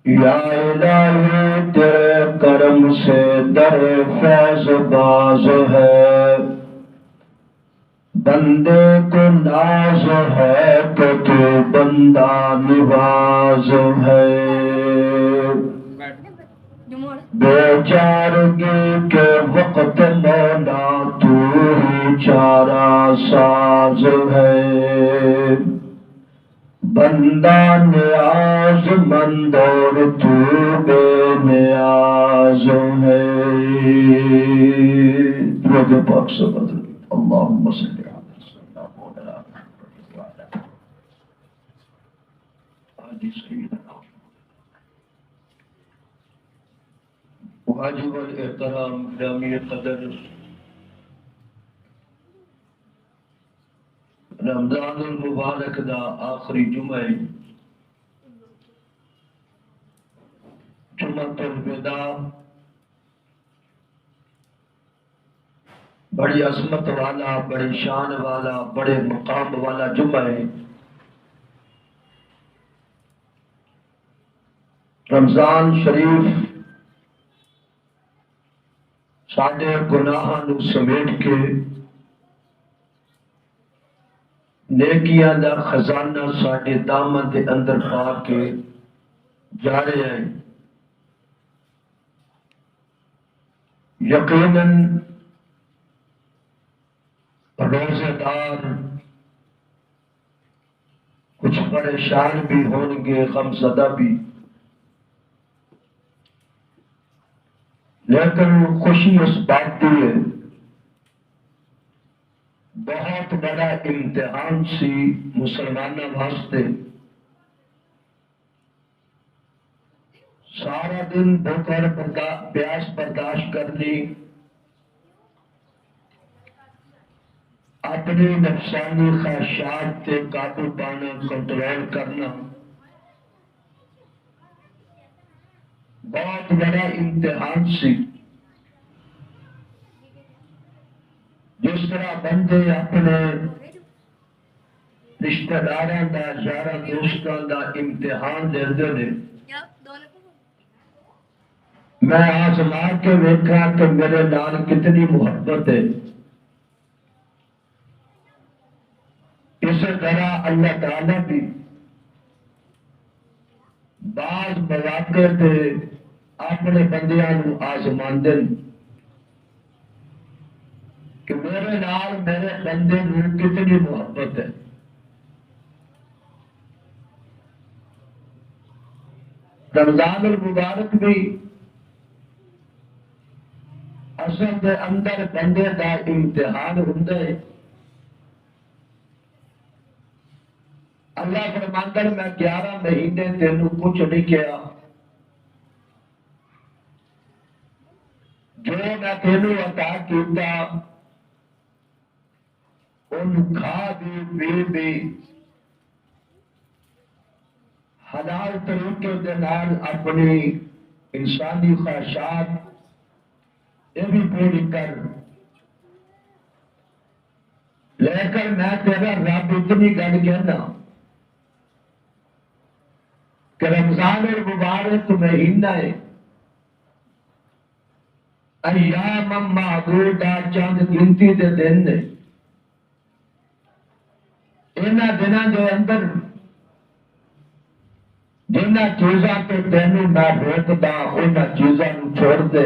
یا الہی تیرے کرم سے در فیض باز ہے، بندے کو ناز ہے تو تو بندہ نواز ہے، بیچارگی کے وقت مولا تو ہی چارہ ساز ہے، بندہ نیاز مند اور تو بے نیاز ہے۔ درود پاک سے بدل اللہم صلی علی سیدنا مولانا محمد وعلی آل سیدنا واجب الاحترام گرامی قدر رمضان المبارک دا آخری جمعہ جمعۃ الوداع بڑی عظمت والا، بڑی شان والا، بڑے مقام والا جمعہ ہے۔ رمضان شریف ساڈے گناہاں نو سمیٹ کے نیکیاں دا خزانہ ساڈے دامن دے اندر پا کے جا رہے ہیں۔ یقیناً روزے دار کچھ پریشان بھی ہوں گے، غم زدہ بھی، لیکن خوشی اس بات کی ہے بہت بڑا امتحان سی مسلمانوں واسطے۔ سارا دن بھوک اور پیاس برداشت کرنی، اپنی نفسانی خواہشات تے قابو پانا، کنٹرول کرنا بہت بڑا امتحان سی۔ جس طرح بندے اپنے رشتہ داراں دا، یاراں دوستاں دا امتحان لیندے نے، میں آزما کے ویکھا کہ میرے نال کتنی محبت ہے۔ اسی طرح اللہ تعالیٰ بھی بعض مواقع تے اپنے بندیاں نو آزماندے کہ میرے نال میرے بندے نو کتنی محبت ہے۔ رمضان المبارک بھی اصل دے اندر بندے دا امتحان ہوندا ہے۔ اللہ فرماندا میں 11 مہینے تینوں کچھ نہیں کیا، جو میں تینوں عطا کیتا ان کھا بھی پی بھی حلال طریقے دے نال اپنی انسانی خواہشات یہ بھی پوری کر، لیکن میں تیرا رب اتنی گل کہنا کہ رمضان المبارک مہینہ ہے، ایام معدودہ چند گنتی دے دن نے، انہاں دناں دے اندر جنہاں چیزاں تو تینوں میں روکدا انہاں چیزاں نو چھوڑ دے،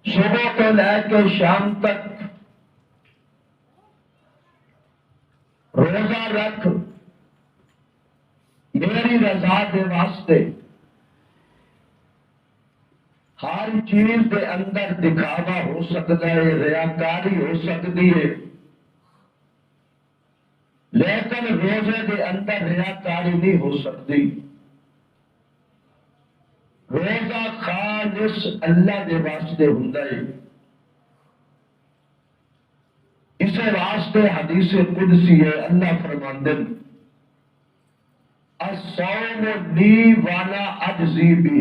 صبح تو لے کے شام تک روزہ رکھ میری رضا دے واسطے۔ ہر چیز دے اندر دکھاوا ہو سکتا ہے، ریاکاری ہو سکتی ہے، لیکن روزے دے اندر ریاکاری نہیں ہو سکتی۔ روزہ خالص اللہ دے واسطے ہوندا ہے۔ اس واسطے حدیث قدسی ہے، اللہ فرماندے الصوم لی وانا اجزی بہ،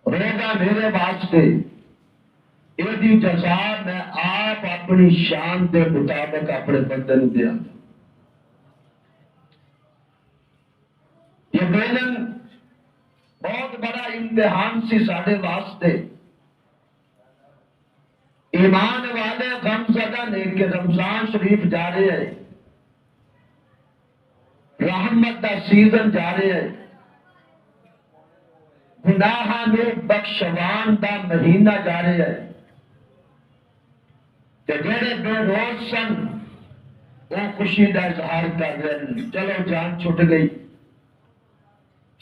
روزہ میرے واسطے، یہ جزا میں آپ اپنی شان دے مطابق اپنے بندے نو دیا۔ یقیناً بہت بڑا امتحان سی ساڈے واسطے ایمان والے غم زدہ نے کہ رمضان شریف جا رہے ہیں، رحمت دا سیزن جا رہے ہیں، گناہاں نے بخشوان دا مہینہ جا رہے ہیں، کہ جڑے بے روز سن وہ خوشی دا اظہار کر رہے ہیں، چلو جان چھٹ گئی،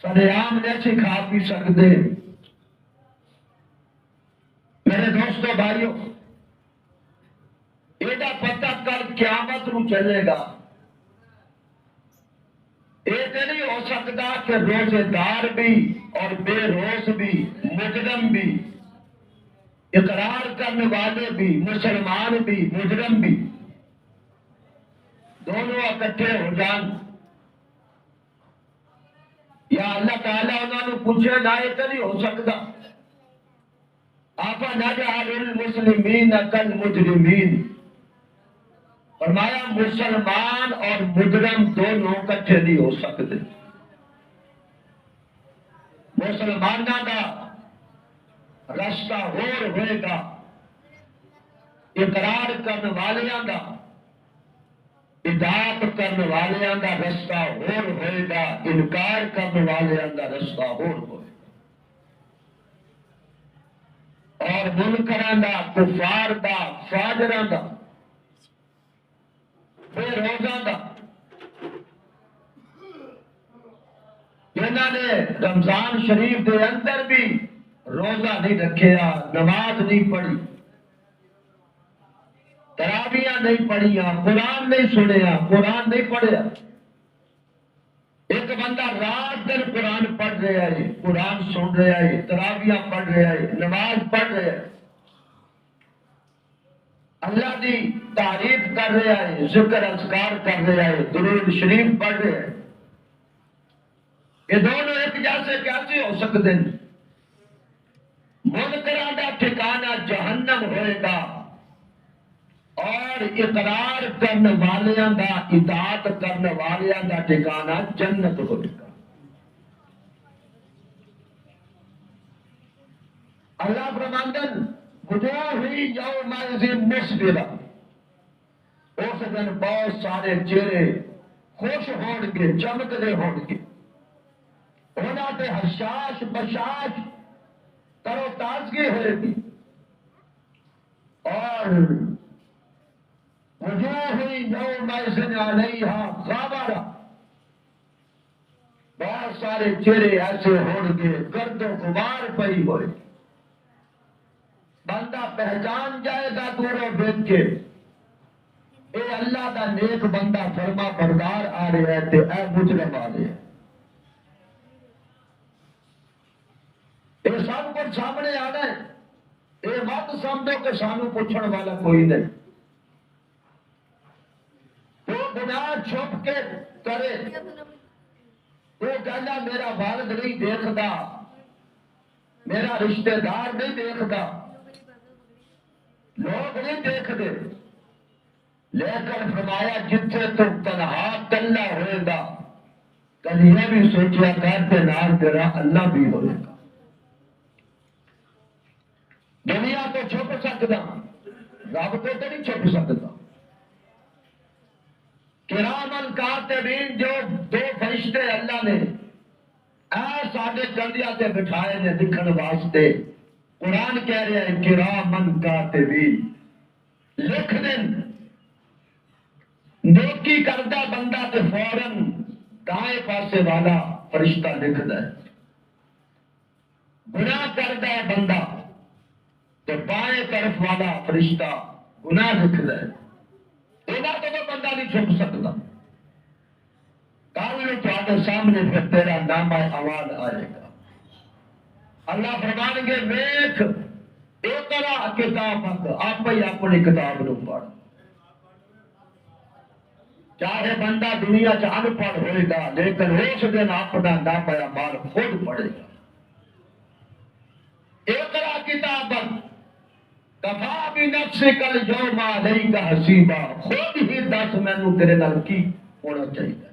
سریعام نہیں کھا پی سکتے۔ میرے دوستو بھائیو، یہ پتہ کل قیامت نو چلے گا۔ یہ تو نہیں ہو سکتا کہ روزے دار بھی اور بے روز بھی، مجرم بھی، اقرار کرنے والے بھی، مسلمان بھی، مجرم بھی، دونوں اکٹھے ہو جان۔ یا اللہ تعالیٰ انہوں نے پوچھے نہ، یہ تو نہیں ہو سکتا۔ آپا نجعل المسلمین کالمجرمین، فرمایا مسلمان اور مجرم دونوں کٹھے نہیں ہو سکتے۔ مسلمانوں کا رستہ ہور ہوئے گا، اقرار کرنے والیاں دا، اطاعت کرنے والیاں دا رستہ ہور ہوئے گا، انکار کرنے والیاں دا رستہ ہور ہوئے گا۔ اور منکراں دا، کفار دا، فاجراں دا، بے روزہ دا، جنہاں نے رمضان شریف دے اندر بھی روزہ نہیں رکھیا، نماز نہیں پڑھی، تراویاں نہیں پڑھیاں، قرآن نہیں سنیا، قرآن نہیں پڑھیا۔ ایک بندہ رات دن قرآن پڑھ رہا ہے، قرآن سن رہا ہے، تراویاں پڑھ رہا ہے، نماز پڑھ رہا ہے، اللہ دی تعریف کر رہا ہے، ذکر اذکار کر رہا ہے، درود شریف پڑھ رہا ہے۔ یہ دونوں ایک جیسے کیسے ہو سکتے ہیں؟ منکراں دا ٹھکانہ جہنم ہوئے گا اور اقرار کرنے والیاں دا، اطاعت کرنے والیاں دا ٹھکانہ جنت ہوئے گا۔ اللہ فرماندن وجوہ یومئذ مسفرہ، اس دن بہت سارے چہرے خوش ہون گے، چمکدے ہون گے، انہاں تے حشاش بشاش ترو تازگی ہوئے گی، اور وجوہ یومئذ علیہا غبرہ، بہت سارے چہرے ایسے ہون گے گرد و غبار پئی ہوئے، بندہ پہچان جائے گا دوروں دیکھ کے، اے اللہ دا نیک بندہ فرما بردار آ رہے ہیں تے اے مجرم آ رہے ہیں۔ یہ سب کچھ سامنے آنا ہے، یہ مت سمجھو کہ سانو پوچھنے والا کوئی نہیں۔ وہ گناہ چھپ کے کرے، وہ کہنا میرا والد نہیں دیکھتا، میرا رشتہ دار نہیں دیکھتا، لوگ نہیں دیکھتے، لیکن فرمایا جتنے تو تنہا کلا ہوئے گا، کل یہ بھی سوچیا کہتے نال تیرا اللہ بھی ہوئے گا۔ دنیا تو چھپ سکتا، رب تو نہیں چھپ سکتا۔ کرام الکاتبین، جو دو فرشتے اللہ نے اے ساڈے کندھیاں تے بٹھائے نے لکھن واسطے، قرآن کہہ رہا ہے کرامن کاتبین، لکھ دین، نیکی کردہ بندہ تے فوراً دائیں پاسے والا فرشتہ لکھدا ہے، گناہ کردہ بندہ تو بائیں طرف والا فرشتہ گناہ لکھدا ہے۔ انہاں تو بندہ نہیں چھپ سکتا۔ کل تھوڑے سامنے پھر تیرا نامہ اعمال آئے گا۔ اللہ فرمائیں گے ویکھ اقرا کتابک، آپ ہی اپنی کتاب نو پڑھ۔ چاہے بندہ دنیا چ ان پڑھ ہوئے گا، لیکن اس دن اپنا نامہ اعمال خود پڑھے گا۔ اقرا کتابک کفا بنفسک اليوم علیک حسیبا، خود ہی دس مینوں تیرے نال کی ہونا چاہیے۔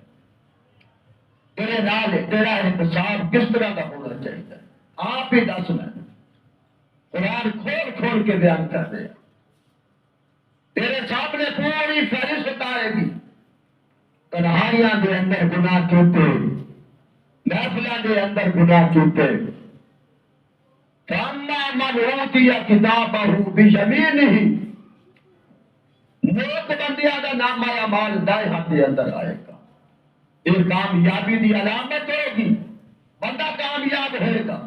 تیرے نال تیرا حساب کس طرح کا ہونا چاہیے؟ آپ ہی دس میں قرآن کھول کھول کے بیان کر دے، تیرے سامنے پوری فہرست آئے گی۔ تنہائیاں دے اندر گناہ کیتے، محفلوں دے اندر گناہ کیتے، فَأَمَّا مَنْ أُوتِيَ كِتَابَهُ بِيَمِينِهِ، نیک بندیاں دا نامہ اعمال دائیں ہاتھ دے اندر آئے گا۔ یہ کامیابی دی علامت ہوگی، بندہ کامیاب ہوئے گا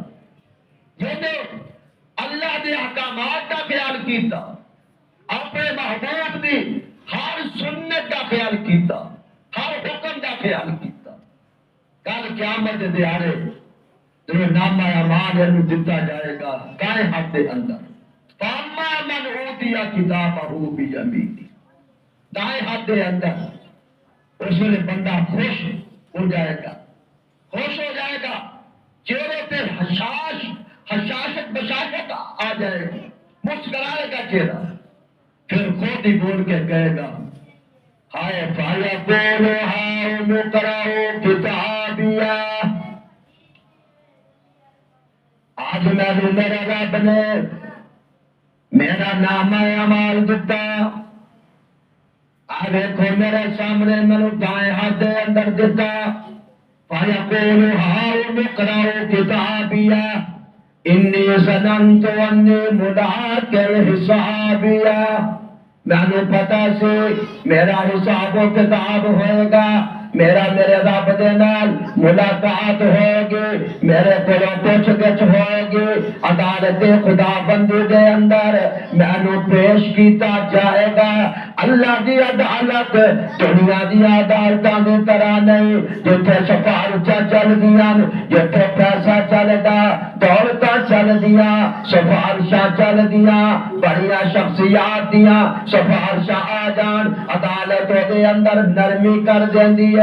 جنہیں اللہ دے احکامات کا خیال کیتا، اپنے محبوب دی ہر سنت کا خیال کیتا، ہر حکم کا خیال کیتا۔ کل قیامت دے دیارے جو نامہ اعمال انہوں دتا جائے گا دائیں ہاتھ دے اندر، فَأَمَّا مَنْ أُوتِيَ كِتَابَهُ بِيَمِينِهِ، دائیں ہاتھ دے اندر اس میں بندہ خوش ہو جائے گا، خوش ہو جائے گا، چہرے پہ حشاشت بشاشت آ جائے گی، مسکرائے گا چہرہ، پھر خود ہی بول کے کہے گا ہائے فَيَقُولُ هَاؤُمُ اقْرَءُوا كِتَابِيَهْ، آج میں میرے رب نے میرا نامہ اعمال دیتا، دیکھو میرے سامنے میں دائیں ہاتھ دے اندر دیتا، فَيَقُولُ هَاؤُمُ اقْرَءُوا كِتَابِيَهْ إِنِّي ظَنَنتُ أَنِّي مُلَاقٍ حِسَابِيَهْ، میں نے پتا سے میرا حساب و کتاب ہوئے گا، میرا میرے رب دے نال ملاقات ہوگی، میرے کو پوچھ گچھ ہوگی، عدالت خدا بندی دے اندر میں نے پیش کیتا جائے گا۔ اللہ دی عدالت دنیا دی عدالتاں دی طرح نہیں جتھے سفارشاں چل دیاں، جتھے پیسہ چلدا، دولتاں چل دیاں، سفارشاں چل دیاں، بڑیاں شخصیات دیاں سفارشاں آ جان، عدالت دے اندر نرمی کر دیندی ہے۔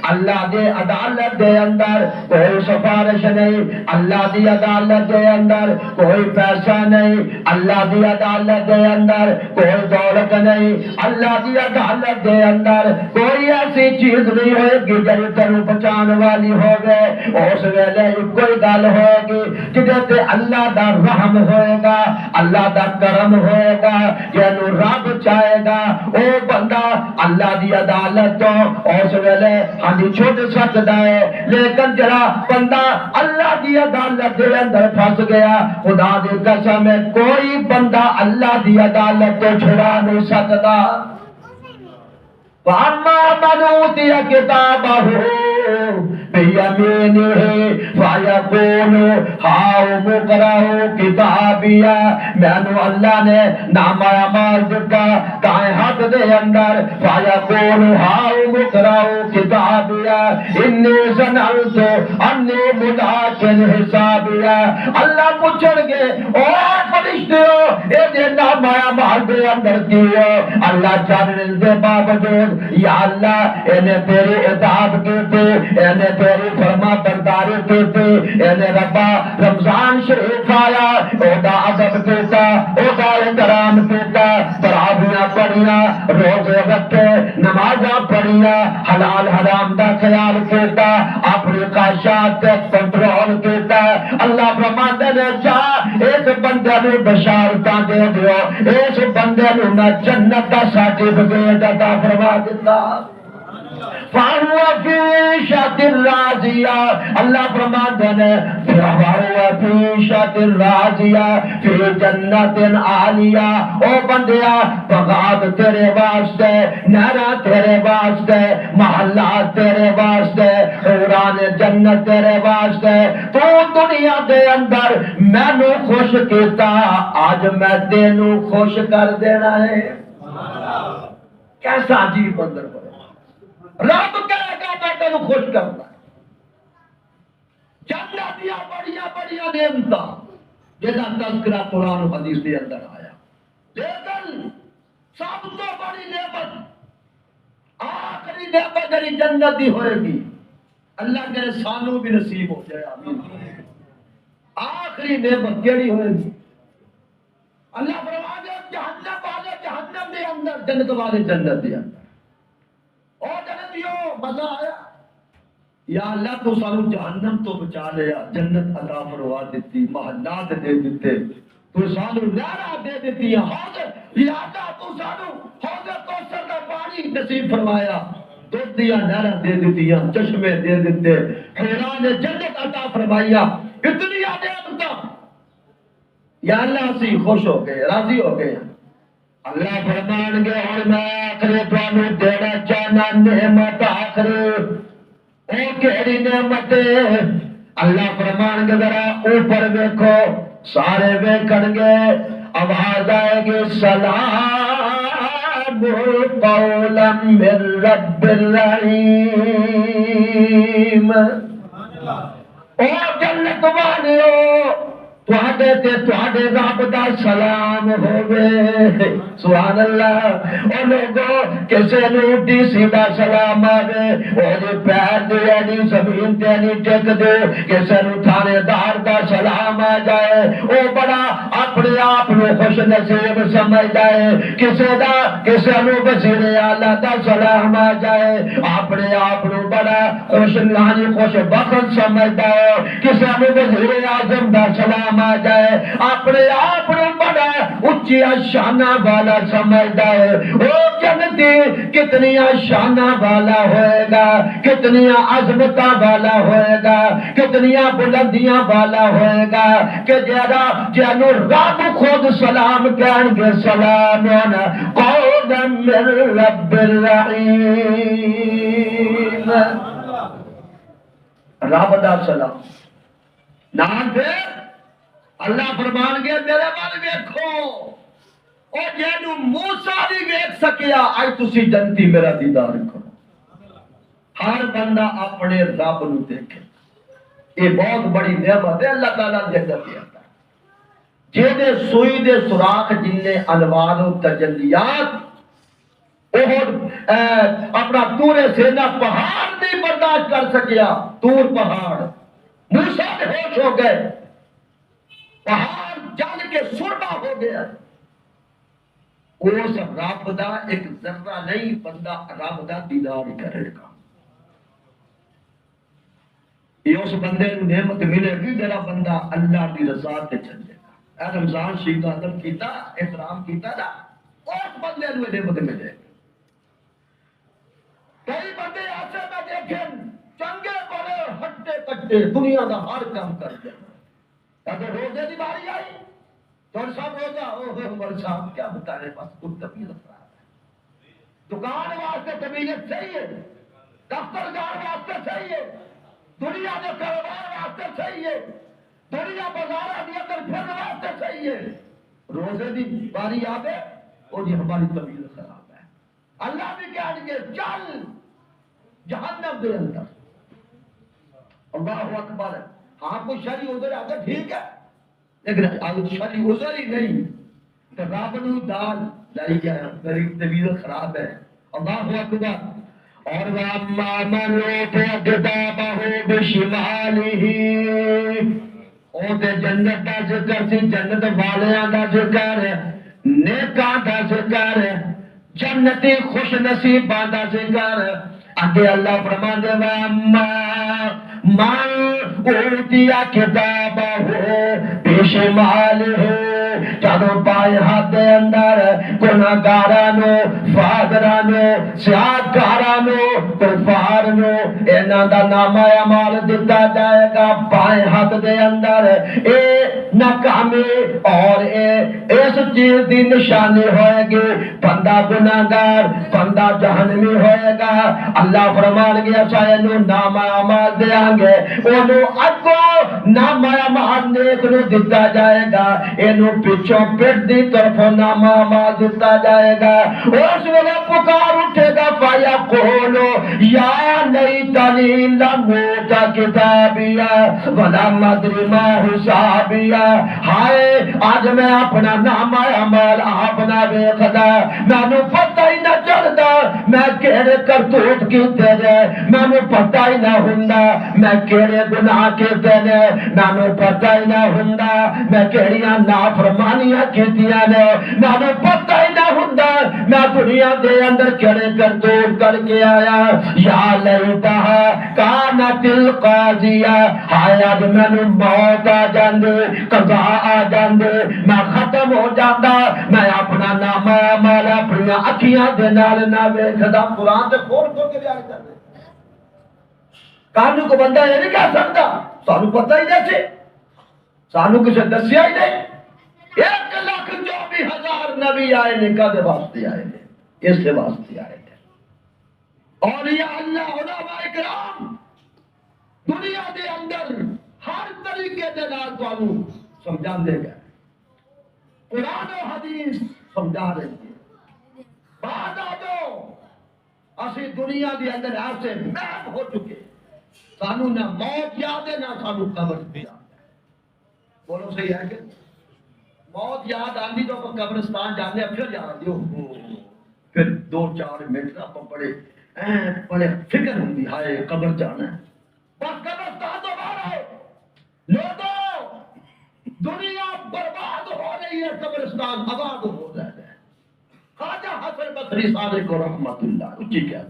اللہ دے عدالت دے اندر کوئی سفارش نہیں، اللہ دی عدالت دے اندر کوئی پیسہ نہیں، اللہ دی عدالت دے اندر کوئی دولت نہیں، اللہ دی عدالت دے اندر کوئی ایسی چیز نہیں ہوئے گی جب تینوں بچان والی ہو گئے۔ اس ویلے کوئی گل ہوئے گی جدے اللہ دا رحم ہوئے گا، اللہ دا کرم ہوئے گا، جنوں رب چاہے گا او بندہ اللہ دی عدالت تو اس ویلے ہاں چھوٹ سکتا ہے، لیکن جڑا بندہ اللہ دی عدالت دے اندر پھنس گیا، خدا دی قسم ہے کوئی بندہ اللہ دی عدالت تو چھڑا نہیں سکتا۔ فَأَمَّا مَنْ أُوتِيَ كِتَابَهُ بِيَمِينِهِ فَيَقُولُ هَاؤُمُ اقْرَءُوا كِتَابِيَهْ، میں نے اللہ نے نامہ اعمال دیتا دائیں ہاتھ دے اندر، فَيَقُولُ هَاؤُمُ اقْرَءُوا كِتَابِيَهْ إِنِّي ظَنَنتُ أَنِّي مُلَاقٍ حِسَابِيَهْ۔ اللہ پوچھن گے او فرشتیو اے دے نامہ اعمال دے اندر کیو؟ اللہ جاننے دے باوجود یا اللہ انہیں تیری اطاعت کیتے، انہیں تیری فرما برداری کیتے، انہیں ربا رمضان شریف آیا او دا ادب کیتا، او دا احترام کیتا، تراویاں پڑھیاں، روزے رکھے، نمازاں پڑھیاں، حلال حرام دا خیال کیتا، اپنی خواہشات تے کنٹرول کیتا۔ اللہ فرماندے نے چاہ اس بندے نوں بشارتاں دے دیو، اس بندے نوں میں جنت دا سرٹیفکیٹ عطا فرما دیتا۔ فَهُوَ فِي عِيشَةٍ رَاضِيَةٍ، اللہ فرماتے ہیں فَهُوَ فِي عِيشَةٍ رَاضِيَةٍ فِي جَنَّةٍ عَالِيَةٍ، او بندیا بغات تیرے واسطے، نہرہ تیرے واسطے، محلات تیرے واسطے، حوران جنت تیرے واسطے، تو دنیا دے اندر میں نو خوش کیتا، آج میں تینوں خوش کر دینا ہے۔ کیسا عجیب منظر پڑے، رب کہے گا میں تینوں خوش کرنا ہے۔ جنت دیا بڑیاں بڑیاں نعمتاں جہاں تذکرہ قرآن و حدیث کے اندر آیا، لیکن سب تو بڑی نعمت آخری نعمت جڑی جنت دی ہوئے گی، اللہ کے سانوں بھی نصیب ہو جائے آمین۔ آخری نعمت کیڑی ہوئے گی؟ اللہ فرمائے جہنم والے جہنم دے اندر، جنت والے جنت دے اندر۔ او جنتیوں مزہ آیا؟ یا اللہ تو سانو جہنم تو بچا لیا، جنت عطا فرما دیتی، محلات دے دیتے، تو سانو نہراں دے دیتی، حوض لہذا تو سانو حوض کوثر دا پانی نصیب فرمایا، دودھ دیا نہراں دے دیتی، چشمے دے دیتے، حیران جنت عطا فرمایا، اتنی نعمتاں یا اللہ اسی خوش ہو گئے، راضی ہو گئے۔ اللہ فرمان گے اور میں آخری تانوں دینا چاہنا نعمت آخری او کیڑی نعمت اللہ فرمان گے ذرا اوپر دیکھو، سارے ویکھن گے، آواز آئے گی سلام قولا من رب الرحیم۔ او جنت والو تواڈے رب دا سلام ہوے، سبحان اللہ۔ او لوگو کسے نو ڈی سی دا سلام آوے، او دے پیر دے نہیں زمین تے نہیں ٹک دے، کسے نو تھانے دار دا سلام آ جائے او بڑا اپنے آپ نو خوش نصیب سمجھدا ہے، کسے نو وزیر اعلیٰ دا سلام آ جائے اپنے آپ نو بڑا خوش بخت سمجھدا ہے، کسے نو وزیر اعظم دا سلام آ جائے اپنے آپ بڑا اچھی شانہ والا سمجھدا ہے۔ او جنتی کتنی شانہ والا ہوئے گا، کتنی عظمتاں والا ہوئے گا، کتنی بلندیاں والا ہوئے گا کہ جنو رب خود سلام کہن گے، سلام قولا من رب الرحیم۔ رب دا سلام نام پھر اللہ فرمان گے میرے وال ویکھو، او جنو موسیٰ نہیں ویکھ سکیا آج تسی جنتی میرا دیدار کرو۔ ہر بندہ اپنے رب نو دیکھے، یہ بہت بڑی نعمت ہے اللہ تعالیٰ نے جنت دیا ہے۔ جیدے سوئی دے سوراخ جننے انوار و تجلیات اپنا تور سینا پہاڑ نہیں برداشت کر سکیا، تور پہاڑ موسیٰ نے ہوش ہو گئے، پہاڑ جل کے سرما ہو گیا۔ اس رب دا ایک ذرہ نہیں بندہ رب دا دیدار کرے گا، یہ اس بندے کو نعمت ملے گی جڑا بندہ اللہ کی رضا تے چلے گا۔ اے رمضان شریف کا ادب کیتا، احترام کیتا نا، اس بندے کو نعمت ملے گی۔ کئی بندے ایسے میں دیکھیں چنگے بڑے ہٹے کٹے دنیا دا ہر کام کرتے ہیں، اگر روزے دی باری آئی تو سب روزہ عمر صاحب کیا بتائے بس کچھ طبیعت خراب ہے، دکان واسطے طبیعت صحیح ہے، دفتر جان واسطے صحیح ہے، دنیا کے کاروبار واسطے صحیح ہے، دنیا بازار کے اندر پھرنے واسطے صحیح ہے، روزے دی باری آوے اور یہ ہماری طبیعت خراب ہے، اللہ بھی کہیں گے چل جہنم دے اندر۔ اللہ اکبر۔ ہاں کوئی شرعی عذر آگے ٹھیک ہے، لیکن شرعی عذر ہی نہیں تو رب نو دال لائی گیا، میری طبیعت خراب ہے۔ اللہ اکبر۔ اور وَأَمَّا مَنْ أُوتِيَ كِتَابَهُ بِشِمَالِهِ، او تے جنت دا ذکر سی، جنت والیاں دا ذکر ہے، نیکاں دا ذکر ہے، جنتی خوش نصیباں دا ذکر ہے۔ آگے اللہ فرماندے وَأَمَّا مَنْ أُوتِيَ كِتَابَهُ بِشِمَالِهِ، جدوں پائے ہاتھ دے اندر گناہگارانو، فاجرانو، سیاہکارانو، کفارنو انہاں دا نامہ اعمال دتا جائے گا پائے ہاتھ دے اندر، اے ناکامی اور اس چیز دی نشانی ہوئے گی، بندہ گناہگار، بندہ جہنمی ہوئے گا۔ اللہ فرمان گیا چاہے نو نامہ اعمال دیاں گے، انہوں اگو نامہ اعمال نیک نو دتا جائے گا، انہوں پچھوں پیٹ دی طرف نامہ اعمال دتا جائے گا۔ اس وقت پکار اٹھے گا فایا کولو یا لیتنی لم اوتا کتابیا ولم ادری ما حسابیا، ہائے آج میں اپنا نامہ اعمال اپنا ویکھدا، مینوں پتہ ہی نہ چلدا میں کیڑے کرتوت کیتے نے، مینوں پتہ ہی نہ ہوندا میں کیڑے گناہ کیتے نے، مینوں پتہ ہی نہ ہوندا میں کیڑیاں نافرمانیاں کیتیاں نے، مینوں پتہ ہی نہ ہوندا میں دنیا دے اندر کیڑے کرتوت کر کے آیا۔ یا لیتہا کانت القاضیہ، ہائے اج مینوں موت آ جاندے، قضا آ جاندے، میں ختم ہو جاتا، میں اپنا نامہ اعمال اپنی اکھیاں دے نال نہ ویکھدا۔ قرآن تے کھول کھول کے بیان کر دے۔ کانوں کو بندہ یہ نہیں کہہ سکتا سانو پتہ ہی نہیں سی، سانو کسے دسیا ہی نہیں۔ 1,24,000 نبی آئے نے، کدے واسطے آئے نے؟ اس واسطے آئے نے۔ اولیاء اللہ علماء کرام دنیا دے اندر ہر طریقے دے نال تانوں سمجھاندے گئے، قرآن و حدیث سمجھا رہے ہیں۔ بعد آ جاؤ اسی دنیا دے اندر ایسے محب ہو چکے، سانو نہ موت یاد ہے نہ سانو قبر یاد ہے۔ بولو صحیح ہے کہ موت یاد آندی تو اپنے قبرستان جانے پھر یاد دیو، پھر 2-4 منٹ آپ بڑے فکر ہوں گی ہائے قبر جانا ہے، بس قبرستان تو باہر لوگوں، دنیا برباد ہو رہی ہے، قبرستان آباد ہو رہا ہے۔ خواجہ حسن بصری صادق رحمت اللہ اچھی کیا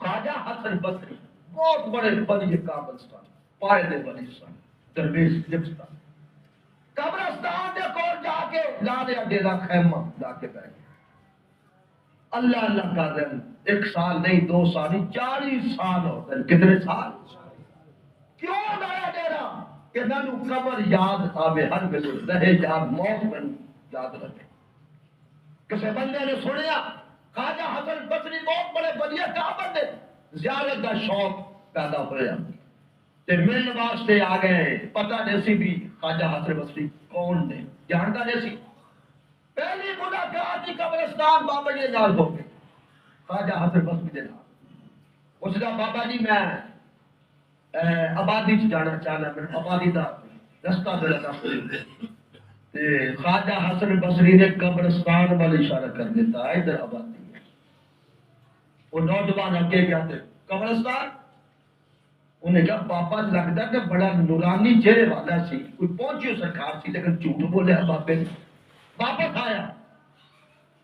خواجہ حسن بصری بہت بڑے ولی قبرستان پائے دے ولی سن، درویش جبستان، قبرستان دے کول جا کے لا دیا ڈیرا خیمہ لا کے بیٹھ گیا، اللہ اللہ کر رہے ہیں، 1 سال نہیں 2 سال نہیں 40 سال ہو گئے۔ کتنے سال؟ کیوں لایا ڈیرا؟ کہ نانو قبر یاد آوے، ہر ویلے رہے یاد، موت میں یاد رکھے۔ کسی بندے نے سنیا خواجہ حسن بصری بہت بڑے ولی کعبہ دے زیارت کا شوق پیدا ہوا تے ملن واسطے آ گئے، پتہ نہیں سی بھی خواجہ حسن بصری کون نے، جانتا نہیں سی۔ پہلی ملاقات ہی قبرستان بابا جی نال ہو گئی، خواجہ حسن بصری دے نال۔ اس دا بابا جی میں آبادی چ جانا چاہنا، میں آبادی دا رستہ میرا دس تے خواجہ حسن بصری نے قبرستان والی اشارہ کر دیتا، ادھر آبادی ہے۔ وہ نوجوان اگے گیا تھے قبرستان، انہیں کہا بابا لگتا کہ بڑا نورانی چہرے والا سی، کوئی پہنچی سرکار سی لیکن جھوٹ بولے بابے نے۔ واپس آیا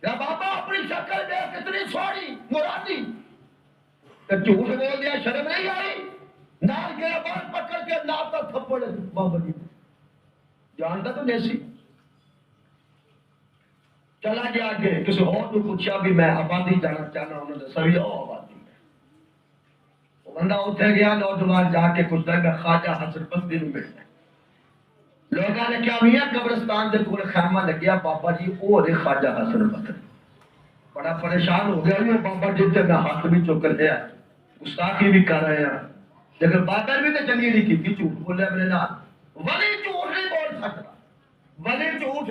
یا بابا اپنی شکل دے کتنی سوڑی نورانی، کہ جھوٹ بول دیا، شرم نہیں آئی؟ نال کے بال پکڑ کے لاتا تھپڑ بابا جی جانتا تو نہیں سی۔ چلا گیا آگے، کسی اور کو پوچھا بھی میں آبادی جانا چاہنا، انہوں نے سبھی آبادی میں۔ وہ بندہ اٹھے گیا، نوجوان جا کے کچھ دن میں خواجہ حسن بصری میں ملنا، لوگوں نے کیا میاں قبرستان دے کول خیمہ لگیا، بابا جی وہ رہے خواجہ حسن بصری۔ بڑا پریشان ہو گیا، یہ بابا جی سے میں ہاتھ بھی چک رہے ہیں، گستاخی بھی کر رہے ہیں، لیکن بابا بھی تو چنگی نہیں کی، جھوٹ بولے میرے نال۔ ولی جھوٹ نہیں بول سکتا، ولی جھوٹ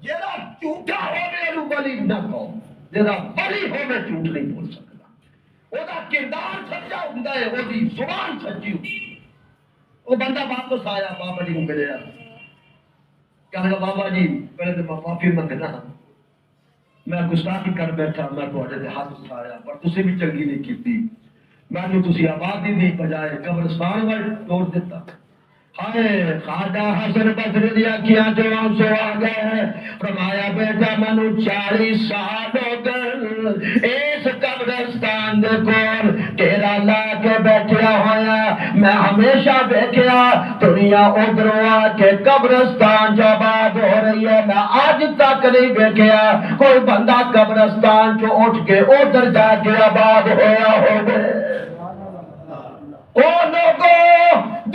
جیڑا جھوٹا ہو میرے ولی نہ کہو، جیڑا ولی ہو میں جھوٹ نہیں بول سکتا۔ وہ دا کردار سچا ہوندا ہے، وہ دی زبان سچی ہوندی ہے۔ وہ بندہ واپس آیا، بابا جی کو ملیا، کہنے لگا بابا جی پہلے تو میں معافی منگنا، میں گستاخی کر بیٹھا، میں تواڈے تے ہاتھ اٹھایا پر تسی بھی چنگی نہیں کیتی، میں نے تسی آبادی دی بجائے قبرستان وال توڑ دیتا۔ ہائے خواجہ حسن بصری دیا کیا جوان سو آ گئے، فرمایا بیٹا مینو 40 سال ہو گئے اس قبرستان دے کول ڈیرا لا کے بیٹھیا ہویا، میں ہمیشہ دیکھیا دنیا ادھروں آ کے قبرستان جو آباد ہو رہی ہے، میں آج تک نہیں دیکھیا کوئی بندہ قبرستان جو اٹھ کے ادھر جا کے آباد ہویا ہوگا۔ او لوگوں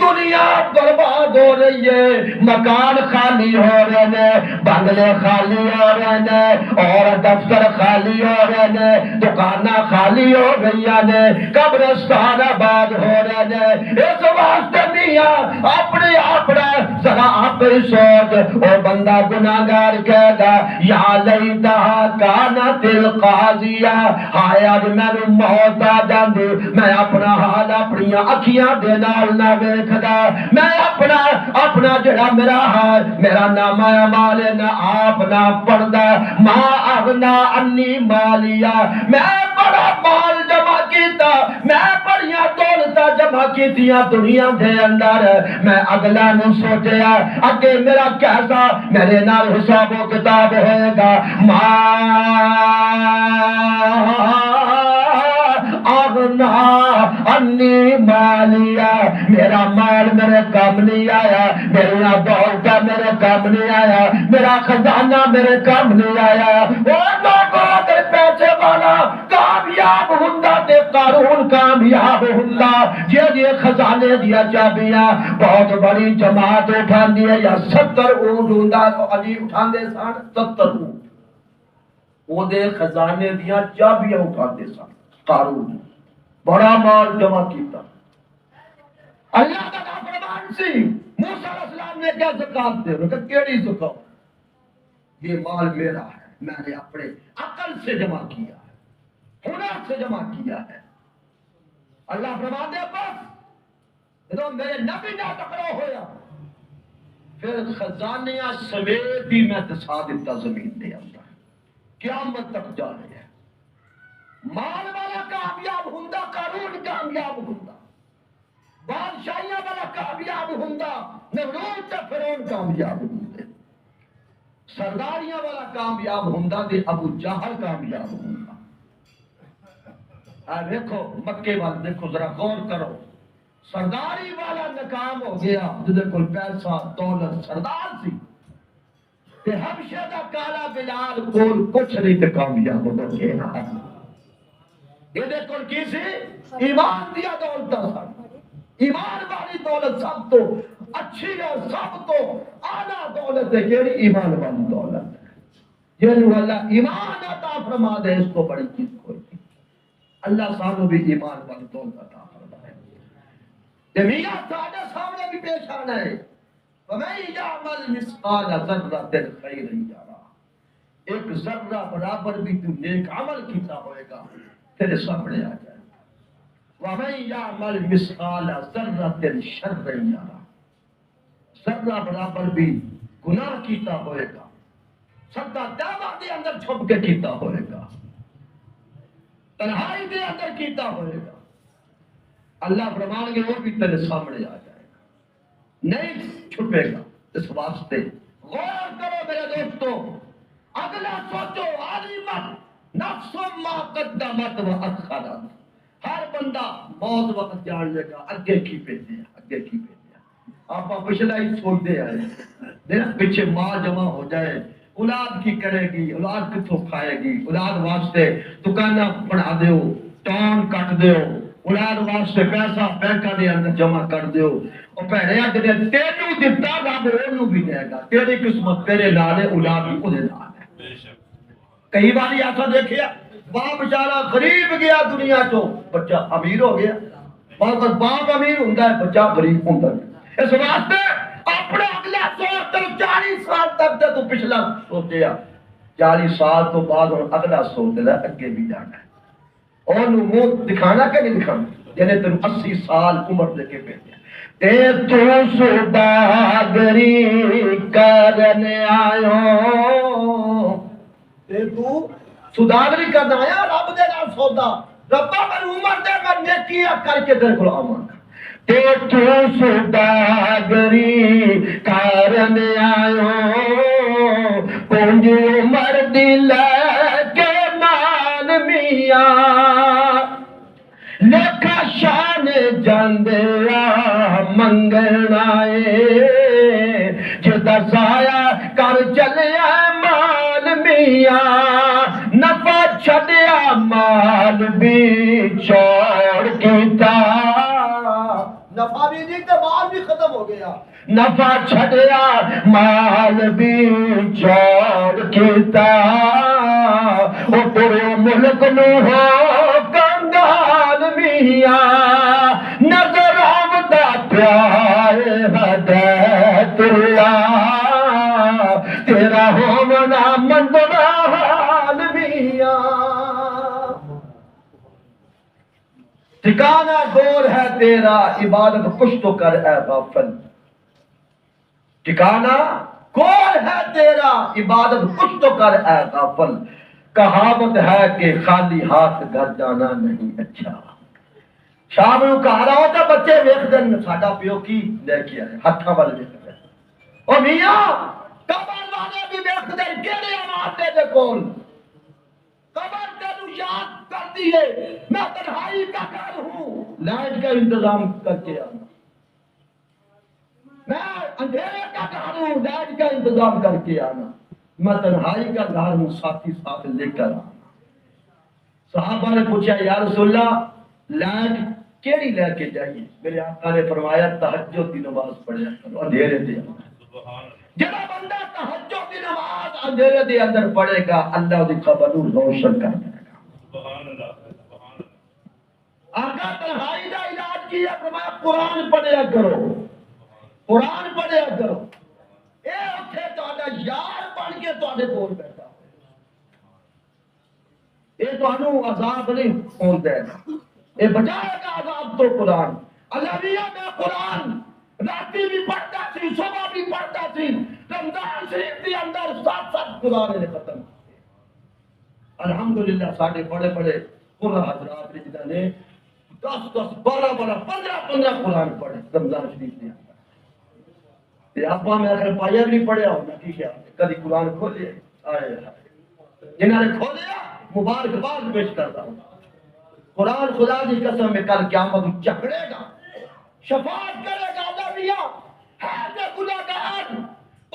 دنیا برباد ہو رہی ہے، مکان خالی ہو رہے ہیں، بنگلے خالی ہو رہے ہیں، اور دفتر خالی ہو رہے ہیں، دکاناں خالی ہو رہی ہیں، قبرستان آباد ہو رہے ہیں۔ اس واسطے میاں اپنے اپنا ذرا آپ ہی سوچ، او بندہ گناہگار کہے گا یا لیتہا کانت القاضیہ، ہائے اج مینوں موت آ جاندی، میں اپنا حال اپنی اکھیاں دے نال نہ ویکھدا، میں اپنا جڑا میرا حال میرا نامہ اعمال نہ آپ نہ پڑھدا، ماں اغنا انی مالیا، میں بڑا مال جمع کیتا، میں بڑیاں دولتاں جمع کیتیاں دنیا دے اندر، میں اگلا نو سوچیا اگے میرا کیسا میرے نال حساب و کتاب ہوئے گا، ماں اغنا انی مالیا، میرا مال میرے کام نہیں آیا، میرا دولت میرے کام نہیں آیا، میرا خزانہ میرے کام نہیں آیا۔ اور لوگوں اگر پیسے والا کامیاب ہوندا تے قارون کامیاب ہوندا، جے خزانے دیا چابیاں بہت بڑی جماعت اٹھاندی ہے، یا 70 اونٹ ہوندا تو علی اٹھاندے سن 70 اونٹ، وہ دے خزانے دیا چابیاں اٹھاندے سن۔ قارون بڑا مال جمع کیتا، اللہ کا نافرمان سی۔ موسیٰ علیہ السلام نے کیا زکات دے، کہ کیڑی زکات؟ یہ مال میرا ہے، میں نے اپنے عقل سے جمع کیا ہے، ہنر سے جمع کیا ہے۔ اللہ فرماتے ہیں بس جب میرے نبی نہ ٹکرا ہویا، پھر خزانیاں سمیت ہی میں دسا دیتا زمین دے اندر، قیامت تک جا رہے ہیں۔ مال والا کامیاب ہوندا، قارون کامیاب ہوندا، بادشاہیاں والا کامیاب ہوندا، نمرود تے فرعون کامیاب ہوندے، سرداریاں والا کامیاب ہوندا تے ابو جہل کامیاب ہوندا۔ اے دیکھو مکے والے دیکھو، ذرا غور کرو، سرداری والا ناکام ہو گیا جدے کول پیسہ دولت سردار سی، تے حبشے دا کالا بلال کول کچھ نہیں تے کامیاب ہو گیا۔ یہ کول کی سی؟ ایمان دیا دولت سن۔ ایمان والی دولت سب تو اچھی اور سب تو اعلیٰ دولت ہے، کیڑی؟ ایمان والی دولت ہے۔ جنہوں اللہ ایمان عطا فرما دے، اس کو بڑی چیز کوئی نہیں۔ اللہ سانو بھی ایمان والی دولت عطا فرمائے۔ کہ میاں ساڈے سامنے بھی پیش آنا ہے، وَمَن يَعْمَلْ مِثْقَالَ ذَرَّةٍ خَيْرًا يَرَهُ، ایک ذرہ برابر بھی تو نیک عمل کیتا ہوئے گا تیرے سامنے آ جائے۔ وَمَن يَعْمَلْ مِثْقَالَ ذَرَّةٍ شَرًّا يَرَهُ، ذرہ برابر بھی گناہ کیتا ہوئے گا، سدا دعویٰ دے اندر چھپ کے کیتا ہوئے گا، تنہائی دے اندر کیتا ہوئے گا، اللہ فرمان گے وہ بھی تیرے سامنے آ جائے گا، نہیں چھپے گا۔ اس واسطے غور کرو میرے دوستو، اگلا سوچو، عالمت نفس ما قدمت و اخرت، ہر بندہ موت وقت جان لے گا اگے کی پیتے ہیں، اگے کی پیتے ہیں۔ آپ پچھلا ہی سوچتے آئے، پیچھے ماں جمع ہو جائے، اولاد کی کرے گی، اولاد کتوں کھائے گی، اولاد واسطے دکانہ بنا دیو، ٹان کٹ دیو، اولاد واسطے پیسہ بینکاں دے اندر جمع کر دیو، اور پہلے جڑے تینوں دتا رب اونوں بھی دے گا، تیری قسمت تیرے نال ہے، اولاد بھی اودے نال ہے۔ کئی بار ایسا دیکھیا، باپ بیچارہ غریب گیا دنیا چوں، بچہ امیر ہو گیا، باپ امیر ہوندا ہے، بچہ غریب ہوندا ہے۔ اس واسطے اپنا اگلا سوچ، 40 سال تک تے تو پچھلا سوچیا، 40 سال تو بعد اور اگلا سوچ لے، اگے بھی جانا ہے۔ اور منہ دکھانا کہ نہیں دکھانا، یعنی تم 80 سال عمر دے کے بھیجا، تے تو سوداگری کرنے آیو، تے تو سوداگری کرنا آیا، رب دے نال سودا، ربا میں عمر دے میں نیکیاں کر کے تیرے کو آواں گا، تے تو سوداگری کرنے آیو، پونجی عمر دی لے کے نال میاں، لکھا شان جاندیا منگن آئے، جدا ضائع کر چلیا مال میاں، نفع چھڈیا مال بھی چوڑ کیتا، نفع بھی نہیں تو مال بھی ختم ہو گیا، نفع چھڈیا مال بھی چوڑ کیتا، او پورے ملک نو ہو کنگال میاں، نظر آمدہ پیارے ہدایت اللہ، تیرا ہومنا مندنا حال میاں۔ ٹھکانہ گور ہے تیرا، عبادت کچھ تو کر اے غافل، ٹھکانہ گور ہے تیرا، عبادت کچھ تو کر اے غافل، کہاوت ہے کہ خالی ہاتھ گھر جانا نہیں اچھا۔ شام نو کہا رہا ہوتا بچے ویکھ دن ساڈا پیو کی لے کے آئے، ہاتھاں وال ویکھ دن، او میاں قبر والے بھی ویکھ دن کیڑے امانتے دے کول، قبر تینوں یاد کر دیے میں تنہائی کا گھر ہوں، لائٹ کا انتظام کر کے آنا، میں اندھیرے کا گھر ہوں، لائٹ کا انتظام کر کے آنا، میں تنہائی کا گھر ہوں، ساتھی ساتھ لے کر آنا۔ صحابہ نے پوچھا یا رسول اللہ لائٹ کیڑی لے کے جائیے؟ میرے آقا نے فرمایا تہجد کی نماز پڑھیا کرو اندھیرے دے اندر۔ جڑا بندہ تہجد کی نماز اندھیرے دے اندر پڑھے گا اللہ دی قبر نو روشن کر دے گا۔ سبحان اللہ۔ آقا تنہائی دا علاج کیا، فرمایا قرآن پڑھیا کرو، قرآن پڑھیا کرو، اے اوتھے تہاڈا یار بن کے تہاڈے کول بیٹھا، اے تہانوں عذاب نہیں ہون دے گا، اے بچائے گا عذاب تو قرآن۔ اللہ میاں میں قرآن راتی بھی پڑھتا سی، صبح بھی پڑھتا سی، رمضان شریف کے اندر 7 قرآن نے ختم کیے۔ الحمدللہ ساڈے بڑے بڑے قرآن حضرات جنہاں نے 10 12 15 قرآن پڑھے رمضان شریف کے اندر۔ تے آپا میں اگر پایا بھی نہیں پڑھیا ہونا کی خیال ہے کبھی قرآن کھولے آئے جنہاں نے کھولیا مبارکباد پیش کرتا ہوں۔ قرآن خدا کی قسم میں کل قیامت چکڑے گا، شفاعت کرے گا۔ اللہ میاں ہے تے گناہگار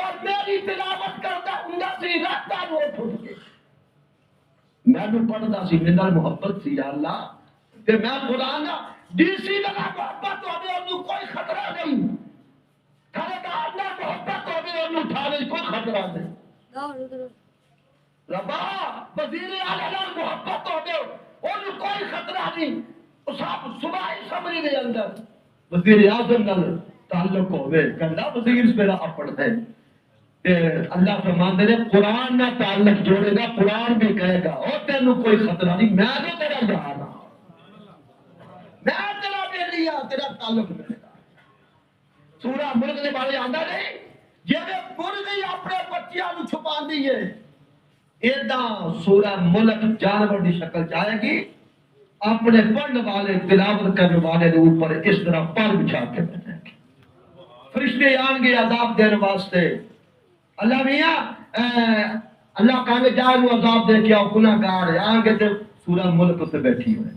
اور میری تلاوت کرتا ہوں سی رکھتا وہ اٹھ کے میں بھی پڑھتا سی، میرے نال محبت سی یا اللہ تے میں قرآن ڈی سی لگا محبت ہوے انہوں کوئی خطرہ نہیں، تھارے گھر نال محبت ہوے انہوں تھارے کوئی خطرہ نہیں، ربا وزیر اعلیٰ نال محبت ہوے انہوں کوئی خطرہ نہیں، صاحب صوبائی اسمبلی دے اندر وزیر اعظم نال تعلق ہوے کہندا وزیر میرا اپڑ ہے تے اللہ فرماندے نے قرآن نال تعلق جوڑے گا، قرآن بھی کہے گا او تینوں کوئی خطرہ نہیں، میں تو تیرا یار ہاں، میں تیرا بیلی ہاں، تیرا تعلق میرے گا۔ سورہ ملک دے بارے آندا نہیں جے مرغی اپنے بچیاں نوں چھپاندی ہے ایداں سورہ ملک جانور دی شکل چاہے گی، اپنے پڑھنے والے تلاوت کرنے والے کے اوپر اس طرح پر بچھا کے بیٹھیں گے، فرشتے آن گے عذاب دینے واسطے۔ اللہ میاں اللہ کہاں گے جائے نو عذاب دے کے آؤ گناہگار ہے، آن گے تو سورہ ملک سے بیٹھی ہوئے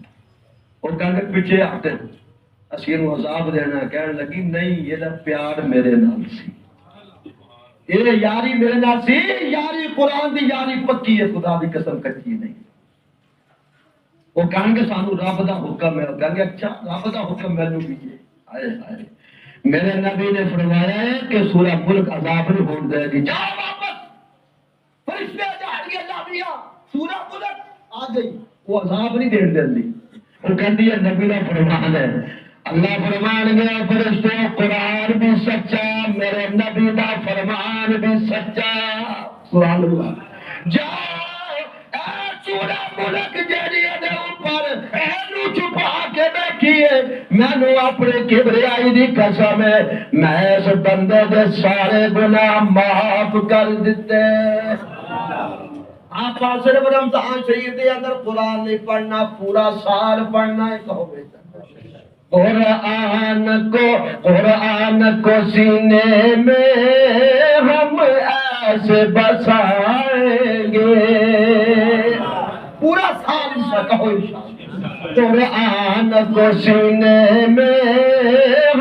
اور کہاں گے پیچھے آتے اسی نو عذاب دینا، کہنے لگی نہیں یہ پیار میرے نال سی، یہ یاری میرے نال سی، یاری قرآن دی یاری پکی ہے، خدا دی قسم کچی نہیں۔ وہ کہیں گے سانو رب دا حکم ہے، وہ کہیں گے اچھا رب دا حکم مینوں بھی ہے، ہائے ہائے میرے نبی نے فرمایا ہے کہ سورہ ملک عذاب نہیں ہون دے گی، جاؤ واپس، فرشتے جان گے اللہ میاں سورہ ملک آ گئی، وہ عذاب نہیں دین دیندی، وہ کہندی ہے نبی دا فرمان ہے، اللہ فرمان گیا فرشتے قرآن بھی سچا، میرے نبی دا فرمان بھی سچا، سبحان اللہ۔ جاؤ اے سورہ ملک جیڑی دے اوپر اینو چھپا کے بیٹھی ہے، مینوں اپنے کبریائی دی قسم ہے میں اس بندے دے سارے گناہ معاف کر دیتے۔ آپ صرف رمضان شریف دے اندر قرآن نہیں پڑھنا، پورا سال پڑھنا ہے، کہو بیٹا قرآن کو سینے میں ہم ایسے بسائیں گے، پورا سال سے کہو قرآن کو سینے میں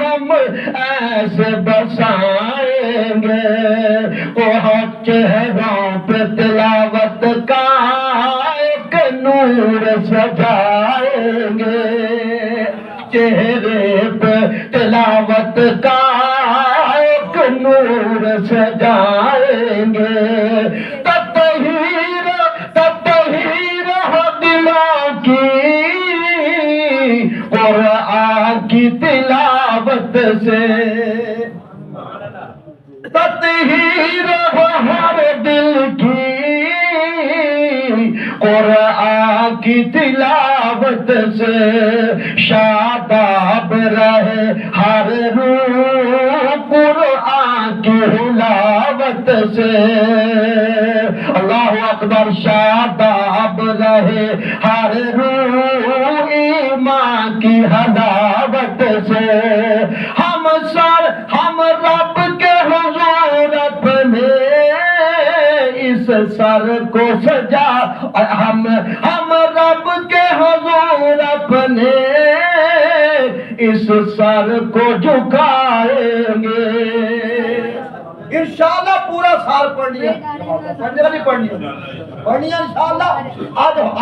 ہم ایسے بسائیں گے، وہ چہروں پہ تلاوت کا ایک نور سجائیں گے، چہرے پہ تلاوت کا ایک نور سجائیں گے، تطہیر دلوں کی قرآن کی تلاوت سے، تطہیر ہر دل کی قرآن کی تلاوت سے، شاداب رہے ہر روح قرآن کی حلاوت سے، اللہ اکبر، شاداب رہے ہر روح ایمان کی حلاوت سے، ہم رب کے حضور اپنے اس سر کو سجا، ہم اپنے اس سر کو جھکائیں گے. انشاءاللہ پورا سال پڑھنی ہے. پڑھنے والی پڑھنی ہے انشاءاللہ.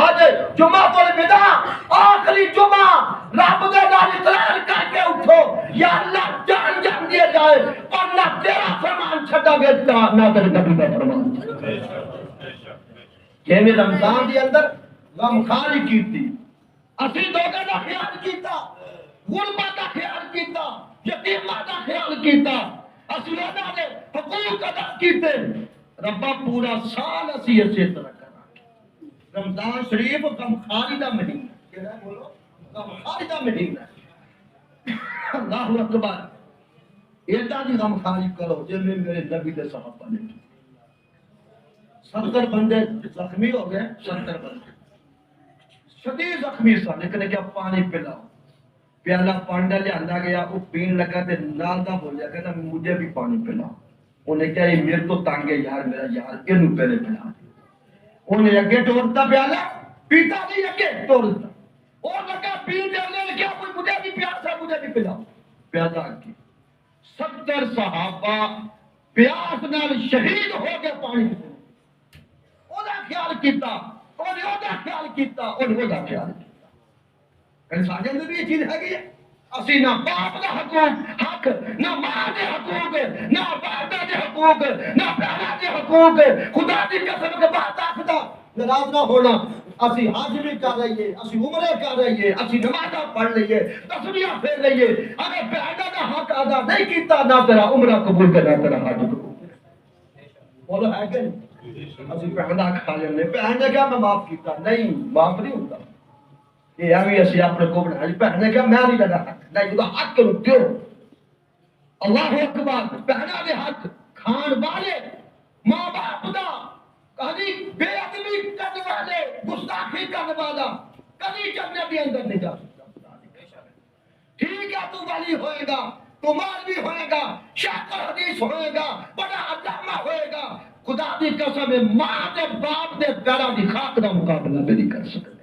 آج جمعہ الوداع آخری جمعہ رب دے نال اقرار کر کے اٹھو یا اللہ جان جان دیے جائے اور نہ تیرا فرمان چھڈا گے نہ تیرے نبی کا فرمان. یہ رمضان کے اندر غمخاری کیتی اسی دوگے دا خیال کیتا, غربا دا خیال کیتا, یتیماں دا خیال کیتا, اسی انہاں دے حقوق ادا کیتے. ربا پورا سال اسی اسی طرح کراں. رمضان شریف غمخاری دا مہینہ, کیڑا بولو غمخاری دا مہینہ. اللہ اکبر. ایڈا دی غمخاری کرو جے میرے نبی دے صحابہ نے. 70 بندے زخمی ہو گئے, 70 بندے شدید زخمی سن. لیکن کیا پانی پلاؤ, پیالہ پانی لیا گیا, وہ پین لگا تے نال دا بولیا کہ مجھے بھی پانی پلاؤ. انہیں کہا یہ میرے تو تانگ ہے یار, میرا یار انہوں پہلے پلا. انہیں اگے ٹورتا پیالہ, پیتا نہیں اگے ٹورتا. اور لگا پین دے لے کیا کوئی مجھے بھی پیاسا, مجھے بھی پلاؤ. پیاسا کی 70 صحابہ پیاس نال شہید ہو کے پانی پلاؤ. خیال کیتا, خیال کیتا, خیال کیتا. انسان اندر بھی یہ چیز ہے کہ اسی نہ باپ دا حقوق حق, نہ ماں دے حقوق, نہ والدہ دے حقوق, نہ پیارا دے حقوق. خدا دی قسم کے بات آخدا ناراض نہ ہونا. اسی حج بھی کر رہیے, اسی عمرے کر رہیے, اسی نمازاں پڑھ لئیے, تسبیحاں پھیر لئیے. اگر پیارا دا حق ادا نہیں کیتا نہ تیرا عمرہ قبول کرنا, تیرا حج قبول. بولو ہے کہ نہیں؟ اسی پہندا کھا لینے. پہن نے کہا میں معاف کیتا, نہیں معاف نہیں ہوتا. یہ ہمیں اسی اپنے کو بنا پہن نے کہا میں نہیں لگا حق, نہیں وہ حق کرو دیو. اللہ اکبر. پہنا دے حق کھان والے ماں باپ دا, کبھی بے ادبی کرنے والے, گستاخی کرنے والا کبھی جنت کے اندر نہیں جا سکتا. ٹھیک ہے تو ولی ہوئے گا, تو مولوی ہوئے گا, شاکر حدیث ہوئے گا, بڑا علامہ ہوئے گا, خدا دی قسم ہے ماں دے باپ دے پیروں دی خاک دا مقابلہ نہیں کر سکتے.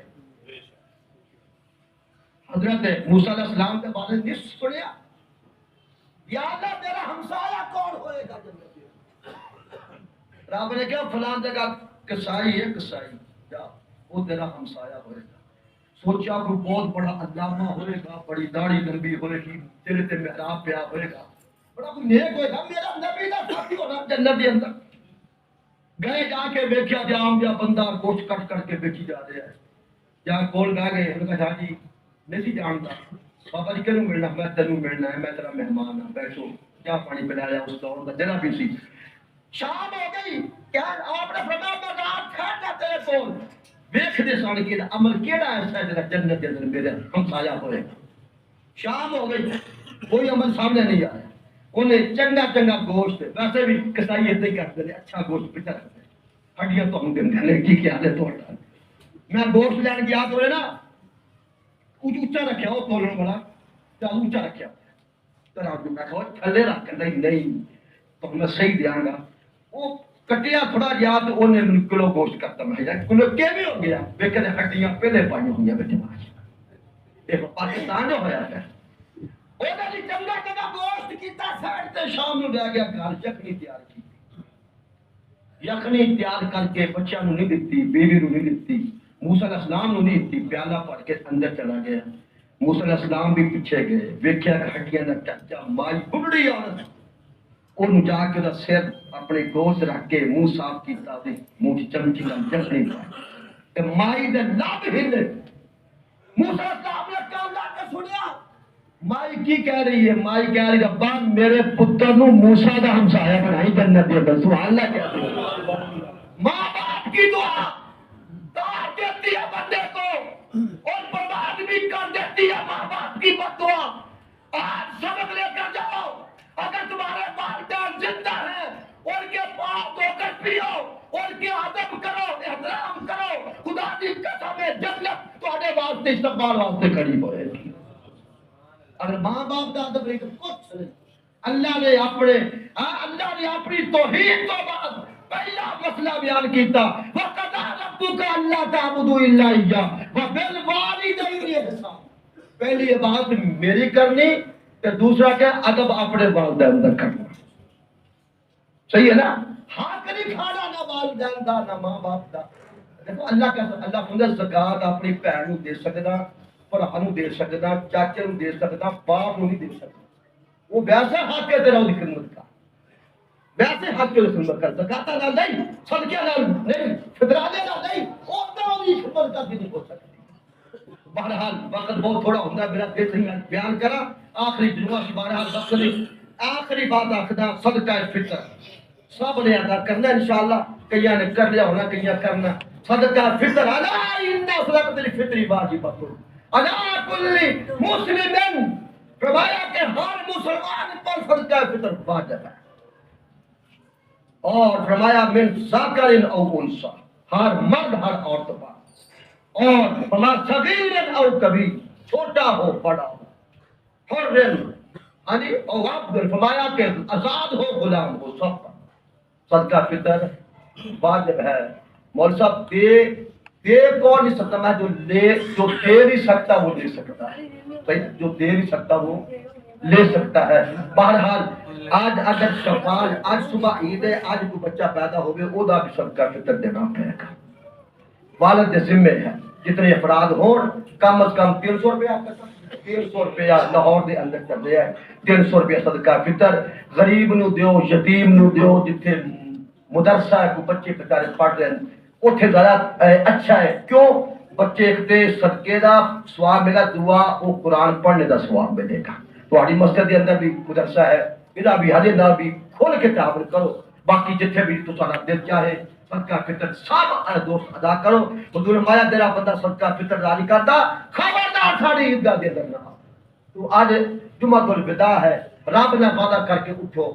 حضرت موسیٰ علیہ السلام کے بارے میں سنیا, یا اللہ تیرا ہمسایہ کون ہوئے گا جنت میں؟ رب نے کہا فلاں جگہ کسائی ہے, کسائی جا وہ تیرا ہمسایہ ہوئے گا. سوچا کوئی بہت بڑا علامہ ہوئے گا, بڑی داڑھی لمبی ہوئے گی, تیرے تے محراب پیا ہوئے گا, بڑا کوئی نیک ہوئے گا, میرا نبی دا ساتھی ہونا جنت کے اندر. گئے جا کے بیکھیا جام جا بندہ گوشت کٹ کر کے بیچی جا رہا ہے. جہاں کول گا گئے انہوں نے کہا جی نہیں جانتا بابا جی کیوں ملنا, میں تینوں ملنا ہے, میں تیرا مہمان ہوں, بیٹھو. کیا پانی پلایا اس دور کا جنا بھی سی. شام ہو گئی, کیا آپ نے فرمایا میں رات کھانا تیرے کول. دیکھ دے سن کے عمل کیڑا ایسا ہے جڑا جنت کے اندر میرے ہمسایہ ہوئے گا. شام ہو گئی, کوئی عمل سامنے نہیں آیا. انہیں چنگا چنگا گوشت, ویسے بھی کسائی اتنے ہی کرتے ہیں, اچھا گوشت پچھا رکھتے ہیں, ہڈیاں تو ہم دیں کی کیا ہے تو ہٹا. میں گوشت لین گیا تو نا اونچا رکھیا, وہ تولن والا چل اونچا رکھیا, میں کہا تھلے رکھ, نہیں تو میں صحیح دیاں گا. وہ کٹیا تھوڑا گیا تو انہیں کلو گوشت کرتا, میں کلو کے بھی ہو گیا, لیکن ہڈیاں پہلے پائی ہوئی ہیں بیٹے ماں. دیکھو پاکستان جو ہویا ہے, اوہدا دی چنگا چنگا گوشت کیتا سائڈ تے, شام نو لے گیا گھر یخنی تیار کی. یخنی تیار کر کے بچیاں نو نہیں دتی, بیوی نو نہیں دتی, موسیٰ علیہ السلام نو نہیں دتی. پیالہ پڑ کے اندر چلا گیا. موسیٰ علیہ السلام بھی پیچھے گئے, ویکھیا ہڈیاں دا چچا مائی بڑھڑی عورت, انہوں جا کے دا سر اپنے گوشت رکھ کے منہ صاف کیتا, منہ کی چمچی نال یخنی تے مائی دے لب ہلے. موسیٰ علیہ السلام نے کان لا کے سنیا, مائی کی کہہ رہی ہے؟ مائی کہہ رہی ربا میرے پتر نو موسیٰ دا ہمسایہ بنائی جنت دے اندر. سبحان اللہ کہہ رہی ہے. ماں باپ کی دعا دار دیتی ہے بندے کو اور برباد بھی کر دیتی ہے ماں باپ کی بددعا. آج سبق لے کر جاؤ, اگر تمہارے والدین زندہ ہیں ان کے پاؤں دھو کر پیو, ان کے ادب کرو, احترام کرو. خدا کی قسم ہے جنت تمہارے واسطے استقبال واسطے کھڑی ہوئے گی. اگر ماں باپ دا ادب نہیں تو کچھ نہیں. اللہ نے اپنی توحید تو بعد پہلا مسئلہ بیان کیتا, وَقَضَىٰ ربک اللہ تعبدوا الا ایاہ وبالوالدین احسانا. پہلی یہ بات میری کرنی تے دوسرا کہ ادب اپنے والدین دا کرنا. صحیح ہے نا؟ حق نہیں کھانا نہ والدین دا نہ ماں باپ دا. دیکھو اللہ کا اللہ خود زکات اپنی بہن نو دے سکدا، بھرا نو دے سکدا، چاچے نو دے سکدا، باپ نو نہیں دے سکدا. وہ ویسا حق ہے تیرا اس خدمت کا، ویسے حق کی خدمت کر. زکات نہ نہیں، صدقہ نہ نہیں، فطرانے نہ نہیں، اوتھا دی خدمت کر نہیں ہو سکتی. بہرحال وقت بہت تھوڑا ہوتا ہے، میرا دل نہیں میں بیان کرا. آخری جمعہ کی بہرحال وقت نہیں، آخری بات آخدا صدقہ فطر سب نے ادا کرنا انشاءاللہ. کئیاں نے کر لیا ہونا، کئیاں کرنا. صدقہ فطر الا ان صدقۃ الفطر واجبۃ علی کل مسلم، فرمایا کہ ہر مسلمان پر صدقہ فطر واجب ہے. اور فرمایا من ذکر او انثی، ہر مرد ہر عورت پر. اور فما صغیر او کبیر، چھوٹا ہو بڑا ہو، حر یعنی او عبد، فرمایا کہ آزاد ہو غلام ہو، سب پر صدقہ فطر واجب ہے. مول صاحب دے کون نہیں سکتا؟ میں جو دے نہیں سکتا وہ دے سکتا ہے. جو دے نہیں سکتا وہ لے سکتا ہے. بہرحال آج اگر شفال آج صبح عید ہے، آج کوئی بچہ پیدا ہوگا وہ دا بھی صدقہ فطر دینا پڑے گا. والد کے ذمے ہے. جتنے افراد ہوں کم از کم 300 روپیہ 300 روپیہ لاہور دے اندر چل رہا ہے. 300 روپیہ صدقہ فطر غریب نو دیو، یتیم نو دیو. جتنے مدرسہ ہے کوئی بچے بیچارے پڑھ رہے ہیں اتنے زیادہ اچھا ہے. کیوں؟ بچے ایک تے صدقے دا ثواب ملے گا، دعا وہ قرآن پڑھنے دا ثواب ملے گا. تہاڈی مسجد دے اندر بھی مدرسہ ہے، ادا بھی حاضر نہ بھی کھول کے تعامل کرو. باقی جتنے بھی تہاڈا دل چاہے صدقہ فطر سب دوست ادا کرو. حضور مایا تیرا بندہ صدقہ فطر ادا نہیں کرتا، خبردار ساڑی عیدگاہ دے اندر نہ. تو آج جمعۃ الوداع ہے، رب نے وعدہ کر کے اٹھو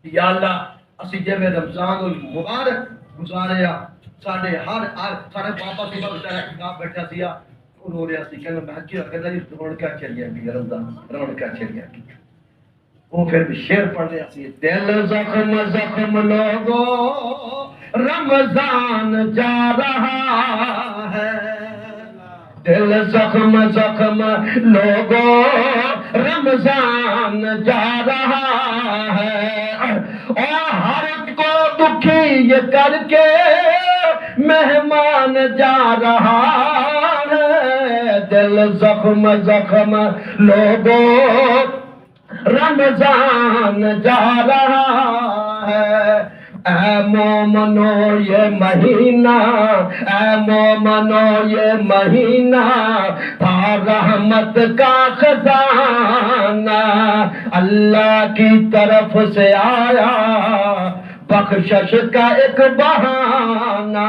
یا اللہ اسی جیویں رمضان المبارک گزاریا. ساڈے ہر سارے بابا صبح بیچارا کتاب بیٹھا سیا رو رہا سی، کہنا میں کیا کہتا جی رونقاں چڑھیاں گئی رمضان، رونقاں چڑھیاں گئی. وہ پھر بھی شعر پڑھ رہا سی، دل زخم زخم لوگو رمضان جا رہا ہے، دل زخم زخم لوگو رمضان جا رہا ہے. اور ہر کو دکھی یہ کر کے مہمان جا رہا ہے، دل زخم زخم لوگو رمضان جا رہا ہے. اے مومنو یہ مہینہ، اے مومنو یہ مہینہ تھا رحمت کا خزانہ، اللہ کی طرف سے آیا بخشش کا ایک بہانہ.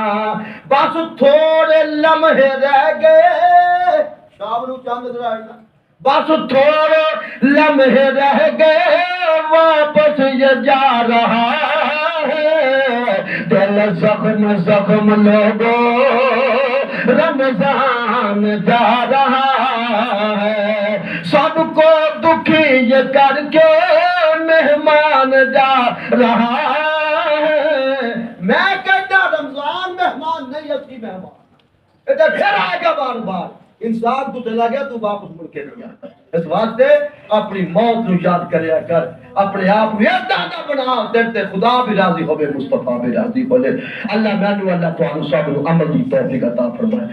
بس تھوڑے لمحے رہ گئے، شام نو چاند نظر آئے گا، بس تھوڑے لمحے رہ گئے واپس یہ جا رہا ہے. دل زخم زخم لوگو رمضان جا رہا ہے، سب کو دکھی یہ کر کے مہمان جا رہا ہے. میں کہتا رمضان مہمان نہیں اسی مہمان، ادھر پھر آئے گا بار بار. انسان تو چلا گیا تو واپس مڑ کے نہیں آتا. اس واسطے اپنی موت نو یاد کریا کر، اپنے آپ کو دادا بنا دیتے خدا بھی راضی ہوے، مصطفیٰ بھی راضی ہوے. اللہ مینوں اللہ تانوں سب نو عمل دی توفیق عطا فرمائے.